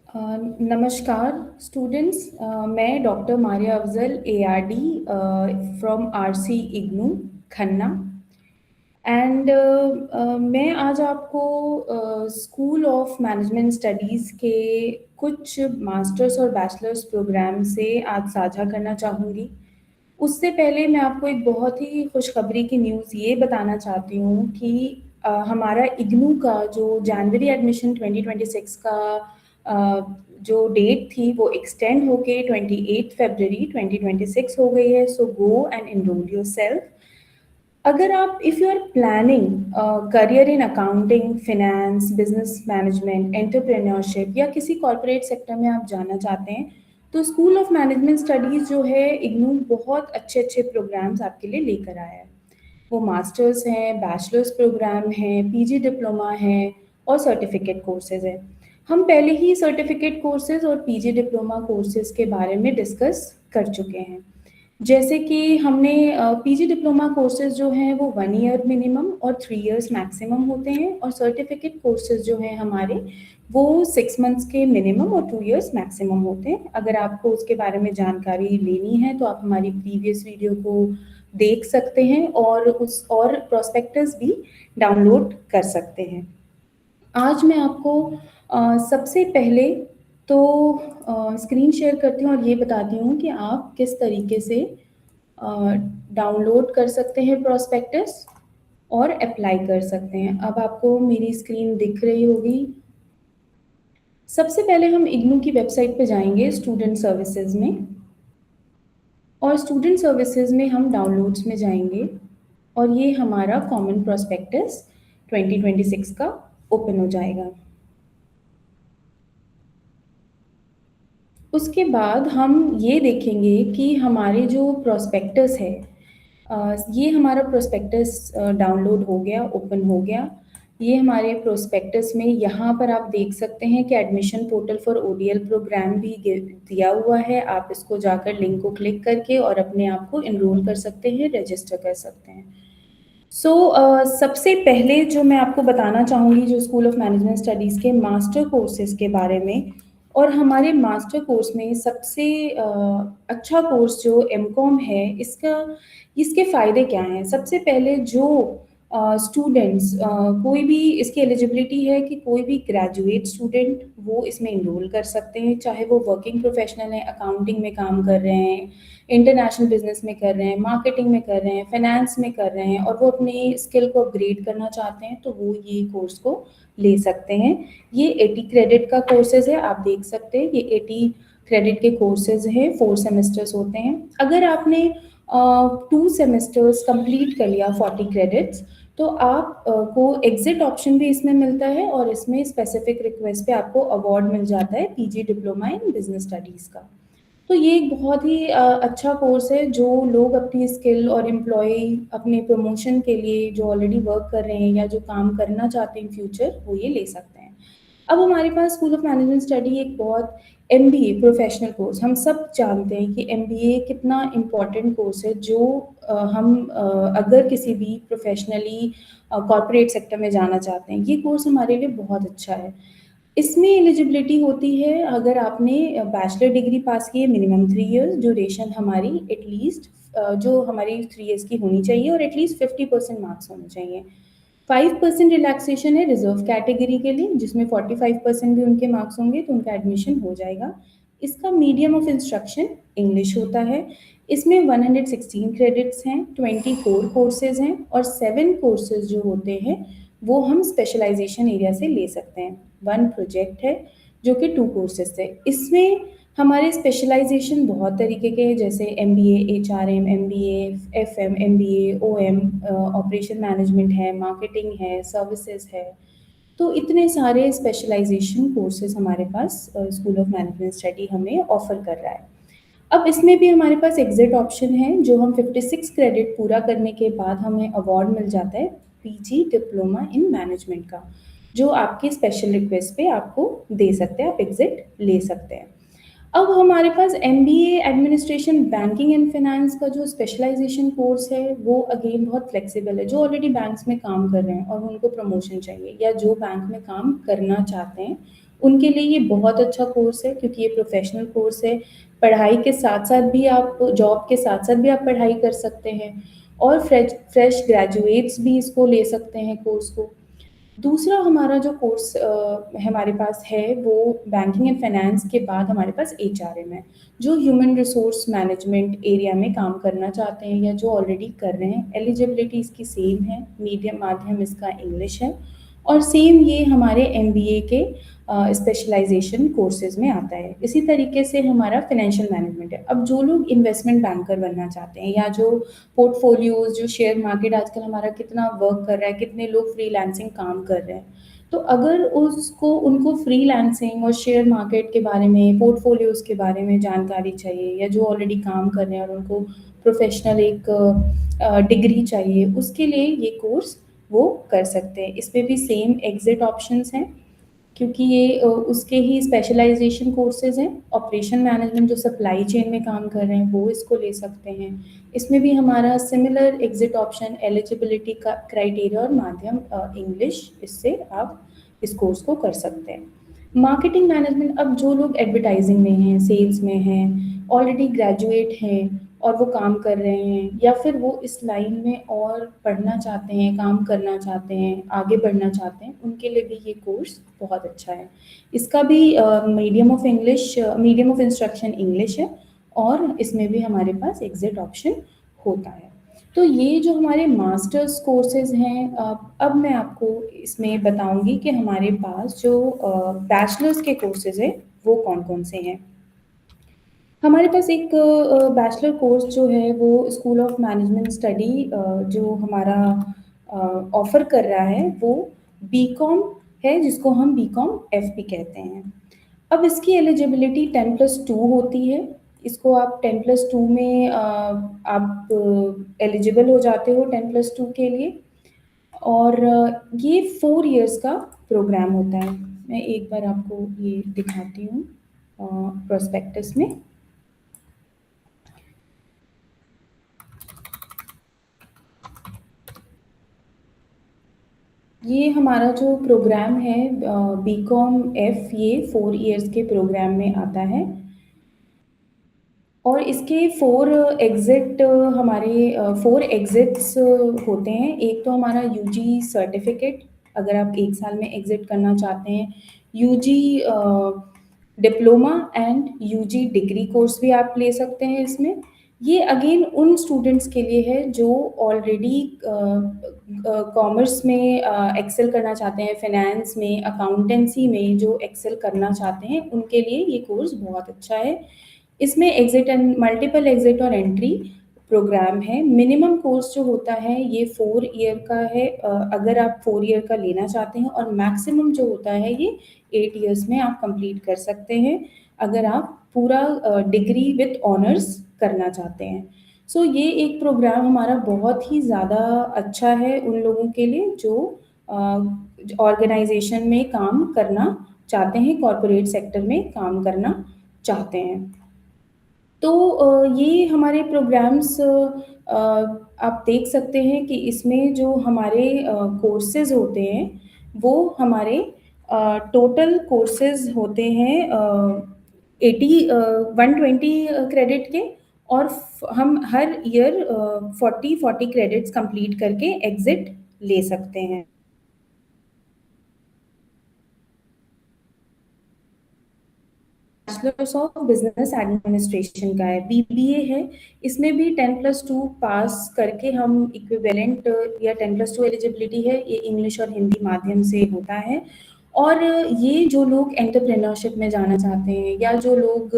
अ, नमस्कार स्टूडेंट्स। मैं doctor Maria Afzal ARD from RC IGNOU Khanna and मैं आज आपको स्कूल ऑफ मैनेजमेंट स्टडीज़ के कुछ मास्टर्स और बैचलर्स प्रोग्राम से आज साझा करना चाहूँगी। उससे पहले मैं आपको एक बहुत ही खुशखबरी की न्यूज़ ये बताना चाहती हूँ कि हमारा इग्नू का जो जनवरी एडमिशन 2026 का अ, जो डेट थी वो एक्सटेंड होके 28 फरवरी 2026 हो गई है। So go and enroll yourself. अगर आप if you are planning career in accounting, finance, business management, entrepreneurship या किसी कॉर्पोरेट सेक्टर में आप जाना चाहते हैं, तो स्कूल ऑफ मैनेजमेंट स्टडीज़ जो है इग्नू बहुत अच्छे-अच्छे प्रोग्राम्स आपके लिए लेकर आया है। वो मास्टर्स हैं, बैचलर्स प्रोग्राम हैं, पीजी डिप्लोमा है और सर्टिफिकेट कोर्सेज़ हैं। हम पहले ही सर्टिफिकेट कोर्सेज़ और पीजी डिप्लोमा कोर्सेज़ के बारे में डिस्कस कर चुके हैं। जैसे कि हमने पीजी डिप्लोमा कोर्सेज़ जो हैं वो 1 ईयर मिनिमम और 3 इयर्स मैक्सिमम होते हैं और सर्टिफिकेट कोर्सेज़ जो हैं हमारे वो 6 मंथ्स के मिनिमम और 2 इयर्स मैक्सिमम होते हैं। अगर आपको उसके बारे में जानकारी लेनी है तो आप हमारी प्रीवियस वीडियो को देख सकते हैं और प्रोस्पेक्टस भी डाउनलोड कर सकते हैं। आज मैं आपको सबसे पहले तो स्क्रीन शेयर करती हूँ और ये बताती हूँ कि आप किस तरीके से अ, डाउनलोड कर सकते हैं प्रोस्पेक्टस और अप्लाई कर सकते हैं। अब आपको मेरी स्क्रीन दिख रही होगी। सबसे पहले हम इग्नू की वेबसाइट पे जाएँगे स्टूडेंट सर्विसेज़ में और स्टूडेंट सर्विसेज़ में हम डाउनलोड्स में जाएँगे और ये हमारा कॉमन प्रोस्पेक्टस 2026 का ओपन हो जाएगा। उसके बाद हम ये देखेंगे कि हमारे जो प्रोस्पेक्टस है ये हमारा प्रोस्पेक्टस डाउनलोड हो गया, ओपन हो गया। ये हमारे प्रोस्पेक्टस में यहाँ पर आप देख सकते हैं कि admission portal for ODL program भी दिया हुआ है। आप इसको जाकर लिंक को क्लिक करके और अपने आप को एनरोल कर सकते हैं, रजिस्टर कर सकते हैं। सबसे पहले जो मैं आपको बताना चाहूँगी जो स्कूल ऑफ मैनेजमेंट स्टडीज़ के मास्टर कोर्सेज़ के बारे में और हमारे मास्टर कोर्स में सबसे अच्छा कोर्स जो एमकॉम है इसके फ़ायदे क्या हैं? सबसे पहले जो स्टूडेंट्स कोई भी इसकी एलिजिबिलिटी है कि कोई भी ग्रेजुएट स्टूडेंट वो इसमें एनरोल कर सकते हैं, चाहे वो वर्किंग प्रोफेशनल हैं, अकाउंटिंग में काम कर रहे हैं, इंटरनेशनल बिजनेस में कर रहे हैं, मार्केटिंग में कर रहे हैं, फाइनेंस में कर रहे हैं और वो अपनी स्किल को अपग्रेड करना चाहते हैं तो वो ये कोर्स को ले सकते हैं। ये 80 क्रेडिट का कोर्सेज़ है, आप देख सकते हैं ये 80 क्रेडिट के कोर्सेज़ हैं, 4 सेमेस्टर्स होते हैं। अगर आपने 2 सेमेस्टर्स कंप्लीट कर लिया 40 क्रेडिट्स तो आप को एग्ज़िट ऑप्शन भी इसमें मिलता है और इसमें स्पेसिफिक रिक्वेस्ट पे आपको अवार्ड मिल जाता है PG diploma in business studies का। तो ये एक बहुत ही अच्छा कोर्स है जो लोग अपनी स्किल और एम्प्लॉयी अपने प्रमोशन के लिए जो ऑलरेडी वर्क कर रहे हैं या जो काम करना चाहते हैं फ्यूचर वो ये ले सकते हैं। अब हमारे पास स्कूल ऑफ मैनेजमेंट स्टडी एक बहुत एमबीए प्रोफेशनल कोर्स हम सब जानते हैं कि एमबीए कितना इम्पोर्टेंट कोर्स है जो अगर किसी भी प्रोफेशनली कॉर्पोरेट सेक्टर में जाना चाहते हैं ये कोर्स हमारे लिए बहुत अच्छा है। इसमें एलिजिबिलिटी होती है अगर आपने बैचलर डिग्री पास की है मिनिमम 3 इयर्स, ड्यूरेशन हमारी एटलीस्ट जो हमारी 3 इयर्स की होनी चाहिए और एटलीस्ट 50% मार्क्स होने चाहिए। 5% रिलैक्सेशन है रिजर्व कैटेगरी के लिए जिसमें 45% भी उनके मार्क्स होंगे तो उनका एडमिशन हो जाएगा। इसका मीडियम ऑफ इंस्ट्रक्शन इंग्लिश होता है। इसमें 116 क्रेडिट्स हैं, 24 कोर्सेज़ हैं और 7 कोर्सेज़ जो होते हैं वो हम स्पेशलाइजेशन एरिया से ले सकते हैं। 1 प्रोजेक्ट है जो कि 2 कोर्सेज़ थे। इसमें हमारे स्पेशलाइजेशन बहुत तरीके के हैं जैसे MBA, HRM, MBA, FM, MBA, OM, operation management है, मार्केटिंग है, सर्विसेज है। तो इतने सारे स्पेशलाइजेशन कोर्सेज़ हमारे पास स्कूल ऑफ मैनेजमेंट स्टडी हमें ऑफ़र कर रहा है। अब इसमें भी हमारे पास एग्ज़िट ऑप्शन है जो हम 56 क्रेडिट पूरा करने के बाद हमें अवार्ड मिल जाता है पीजी डिप्लोमा इन मैनेजमेंट का, जो आपकी स्पेशल रिक्वेस्ट पे आपको दे सकते हैं, आप एग्ज़िट ले सकते हैं। अब हमारे पास MBA administration banking and finance का जो स्पेशलाइजेशन कोर्स है वो अगेन बहुत फ्लेक्सिबल है। जो ऑलरेडी बैंक्स में काम कर रहे हैं और उनको प्रमोशन चाहिए या जो बैंक में काम करना चाहते हैं उनके लिए ये बहुत अच्छा कोर्स है, क्योंकि ये प्रोफेशनल कोर्स है। पढ़ाई के साथ साथ भी आप जॉब के साथ साथ भी आप पढ़ाई कर सकते हैं और फ्रेश ग्रेजुएट्स भी इसको ले सकते हैं कोर्स को। दूसरा हमारा जो कोर्स हमारे पास है वो बैंकिंग एंड फाइनेंस के बाद हमारे पास एचआरएम है। जो ह्यूमन रिसोर्स मैनेजमेंट एरिया में काम करना चाहते हैं या जो ऑलरेडी कर रहे हैं, एलिजिबिलिटी इसकी सेम है, मीडियम माध्यम इसका इंग्लिश है और सेम ये हमारे एमबीए के स्पेशलाइजेशन कोर्सेज में आता है। इसी तरीके से हमारा फाइनेंशियल मैनेजमेंट है। अब जो लोग इन्वेस्टमेंट बैंकर बनना चाहते हैं या जो पोर्टफोलियोज, जो शेयर मार्केट आजकल हमारा कितना वर्क कर रहा है, कितने लोग फ्रीलांसिंग काम कर रहे हैं, तो अगर उसको उनको फ्रीलांसिंग और शेयर मार्केट के बारे में, पोर्टफोलियोज के बारे में जानकारी चाहिए या जो ऑलरेडी काम कर रहे हैं और उनको प्रोफेशनल एक डिग्री चाहिए, उसके लिए ये कोर्स वो कर सकते हैं। इसमें भी सेम एग्जिट ऑप्शंस हैं, क्योंकि ये उसके ही स्पेशलाइजेशन कोर्सेज हैं। ऑपरेशन मैनेजमेंट जो सप्लाई चेन में काम कर रहे हैं वो इसको ले सकते हैं। इसमें भी हमारा सिमिलर एग्जिट ऑप्शन, एलिजिबिलिटी का क्राइटेरिया और माध्यम इंग्लिश, इससे आप इस कोर्स को कर सकते हैं। मार्केटिंग मैनेजमेंट, अब जो लोग एडवर्टाइजिंग में हैं, सेल्स में हैं, ऑलरेडी ग्रेजुएट हैं और वो काम कर रहे हैं या फिर वो इस लाइन में और पढ़ना चाहते हैं, काम करना चाहते हैं, आगे बढ़ना चाहते हैं, उनके लिए भी ये कोर्स बहुत अच्छा है। इसका भी मीडियम ऑफ इंस्ट्रक्शन इंग्लिश है और इसमें भी हमारे पास एग्जिट ऑप्शन होता है। तो ये जो हमारे मास्टर्स कोर्सेज हैं, अब मैं आपको इसमें बताऊंगी कि हमारे पास जो बैचलर्स के कोर्सेज हैं वो कौन कौन से हैं। हमारे पास एक बैचलर कोर्स जो है वो स्कूल ऑफ मैनेजमेंट स्टडी जो हमारा ऑफर कर रहा है वो बीकॉम है, जिसको हम बीकॉम एफ भी कहते हैं। अब इसकी एलिजिबिलिटी 10+2 होती है। इसको आप 10+2 में आप एलिजिबल हो जाते हो 10+2 के लिए। और ये 4 इयर्स का प्रोग्राम होता है। मैं एक बार आपको ये दिखाती हूँ प्रोस्पेक्टस में। ये हमारा जो प्रोग्राम है बीकॉम एफ, ये 4 इयर्स के प्रोग्राम में आता है और इसके 4 एग्जिट हमारे 4 एग्जिट्स होते हैं। एक तो हमारा यूजी सर्टिफिकेट, अगर आप 1 साल में एग्जिट करना चाहते हैं। UG diploma and UG degree course भी आप ले सकते हैं इसमें। ये अगेन उन स्टूडेंट्स के लिए है जो ऑलरेडी कॉमर्स में एक्सेल करना चाहते हैं, फाइनेंस में, अकाउंटेंसी में जो एक्सेल करना चाहते हैं, उनके लिए ये कोर्स बहुत अच्छा है। इसमें एग्जिट एंड मल्टीपल एग्जिट और एंट्री प्रोग्राम है। मिनिमम कोर्स जो होता है ये 4 ईयर का है, अगर आप 4 ईयर का लेना चाहते हैं, और मैक्सिमम जो होता है ये 8 इयर्स में आप कंप्लीट कर सकते हैं अगर आप पूरा डिग्री विथ ऑनर्स करना चाहते हैं। सो ये एक प्रोग्राम हमारा बहुत ही ज़्यादा अच्छा है उन लोगों के लिए जो ऑर्गेनाइजेशन में काम करना चाहते हैं, कॉरपोरेट सेक्टर में काम करना चाहते हैं। तो ये हमारे प्रोग्राम्स आप देख सकते हैं कि इसमें जो हमारे कोर्सेज होते हैं वो हमारे टोटल कोर्सेज होते हैं 120 क्रेडिट के, और हम हर ईयर 40 क्रेडिट्स कंप्लीट करके एग्जिट ले सकते हैं। बैचलर्स ऑफ बिजनेस एडमिनिस्ट्रेशन का है, बीबीए है। इसमें भी 10+2 पास करके हम इक्विवेलेंट, या 10+2 एलिजिबिलिटी है, ये इंग्लिश और हिंदी माध्यम से होता है। और ये जो लोग एंटरप्रेन्योरशिप में जाना चाहते हैं या जो लोग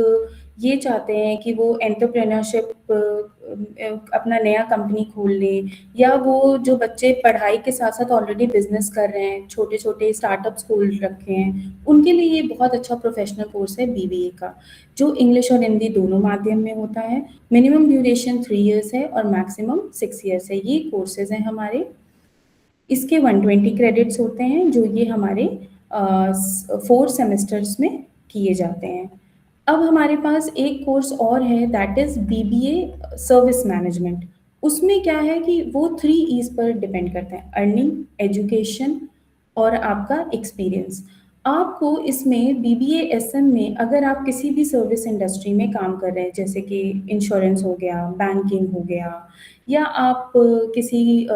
ये चाहते हैं कि वो एंटरप्रेन्योरशिप अपना नया कंपनी खोल लें, या वो जो बच्चे पढ़ाई के साथ साथ ऑलरेडी बिजनेस कर रहे हैं, छोटे छोटे स्टार्टअप्स खोल रखे हैं, उनके लिए ये बहुत अच्छा प्रोफेशनल कोर्स है बीबीए का, जो इंग्लिश और हिंदी दोनों माध्यम में होता है। मिनिमम ड्यूरेशन 3 इयर्स है और मैक्सिमम 6 इयर्स है। ये कोर्सेज हैं हमारे। इसके 120 क्रेडिट्स होते हैं जो ये हमारे 4 सेमेस्टर्स में किए जाते हैं। अब हमारे पास एक कोर्स और है, that is BBA service management. उसमें क्या है कि वो 3 ईज़ पर डिपेंड करता है, अर्निंग, एजुकेशन और आपका एक्सपीरियंस। आपको इसमें बीबीए एसएम में अगर आप किसी भी सर्विस इंडस्ट्री में काम कर रहे हैं, जैसे कि इंश्योरेंस हो गया, बैंकिंग हो गया, या आप किसी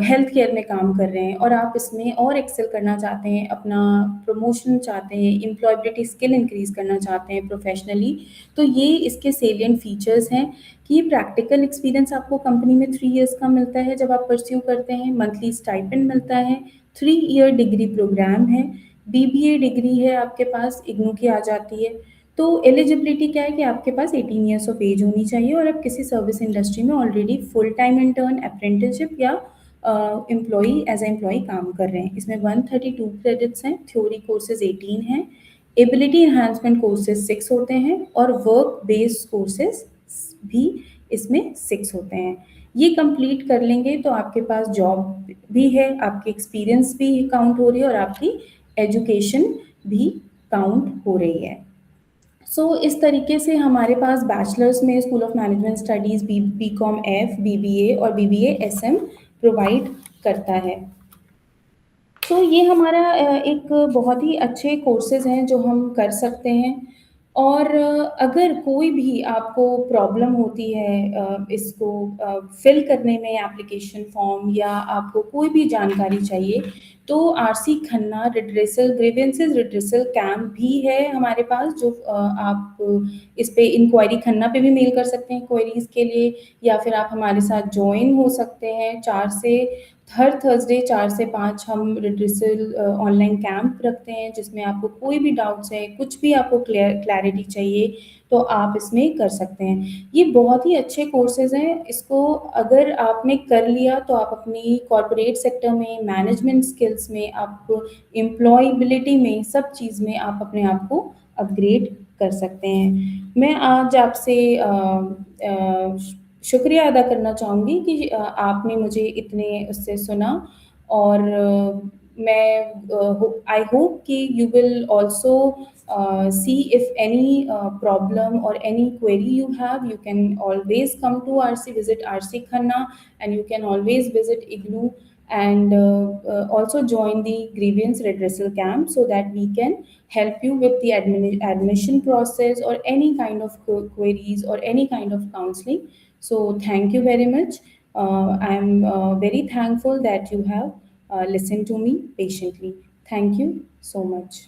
हेल्थ केयर में काम कर रहे हैं और आप इसमें और एक्सेल करना चाहते हैं, अपना प्रमोशन चाहते हैं, एम्प्लॉयबिलिटी स्किल इंक्रीज़ करना चाहते हैं प्रोफेशनली, तो ये इसके सेलिएंट फीचर्स हैं कि प्रैक्टिकल एक्सपीरियंस आपको कंपनी में 3 इयर्स का मिलता है जब आप परस्यू करते हैं, मंथली स्टाइपेंड मिलता है, 3 ईयर डिग्री प्रोग्राम है, बीबीए डिग्री है आपके पास, इग्नू की आ जाती है। तो एलिजिबिलिटी क्या है कि आपके पास 18 ईयर्स ऑफ एज होनी चाहिए और आप किसी सर्विस इंडस्ट्री में already full time intern, apprenticeship या एम्प्लॉई एज एम्प्लॉई काम कर रहे हैं। इसमें 132 क्रेडिट्स हैं, थ्योरी कोर्सेज 18 हैं, एबिलिटी एनहांसमेंट कोर्सेज 6 होते हैं और वर्क बेस्ड कोर्सेज भी इसमें 6 होते हैं। ये कंप्लीट कर लेंगे तो आपके पास जॉब भी है, आपकी एक्सपीरियंस भी काउंट हो रही है और आपकी एजुकेशन भी काउंट हो रही है। इस तरीके से हमारे पास बैचलर्स में school of management studies B Com F, BBA और बीबीए एसएम प्रोवाइड करता है। तो ये हमारा एक बहुत ही अच्छे कोर्सेज़ हैं जो हम कर सकते हैं और अगर कोई भी आपको प्रॉब्लम होती है इसको फिल करने में एप्लीकेशन फॉर्म, या आपको कोई भी जानकारी चाहिए, तो RC Khanna redressal grievances redressal camp भी है हमारे पास, जो आप इस पे इंक्वायरी खन्ना पे भी मेल कर सकते हैं क्वेरीज के लिए, या फिर आप हमारे साथ ज्वाइन हो सकते हैं। हर थर्सडे 4 से 5 हम रिड्रेसल ऑनलाइन कैंप रखते हैं जिसमें आपको कोई भी डाउट्स है, कुछ भी आपको क्लैरिटी चाहिए तो आप इसमें कर सकते हैं। ये बहुत ही अच्छे कोर्सेज़ हैं, इसको अगर आपने कर लिया तो आप अपनी कॉर्पोरेट सेक्टर में, मैनेजमेंट स्किल्स में, आप एम्प्लॉयबिलिटी में, सब चीज़ में आप अपने आप को अपग्रेड कर सकते हैं। मैं आज आपसे शुक्रिया अदा करना चाहूँगी कि आपने मुझे इतने उससे सुना और मैं आई होप कि you will also see if any problem or any query you have, you can always come to RC, visit RC Khanna, and you can always visit IGNU and also join the grievance redressal camp so that we can help you with the admission process or any kind of queries or any kind of counseling. So thank you very much. I am very thankful that you have listened to me patiently. Thank you so much.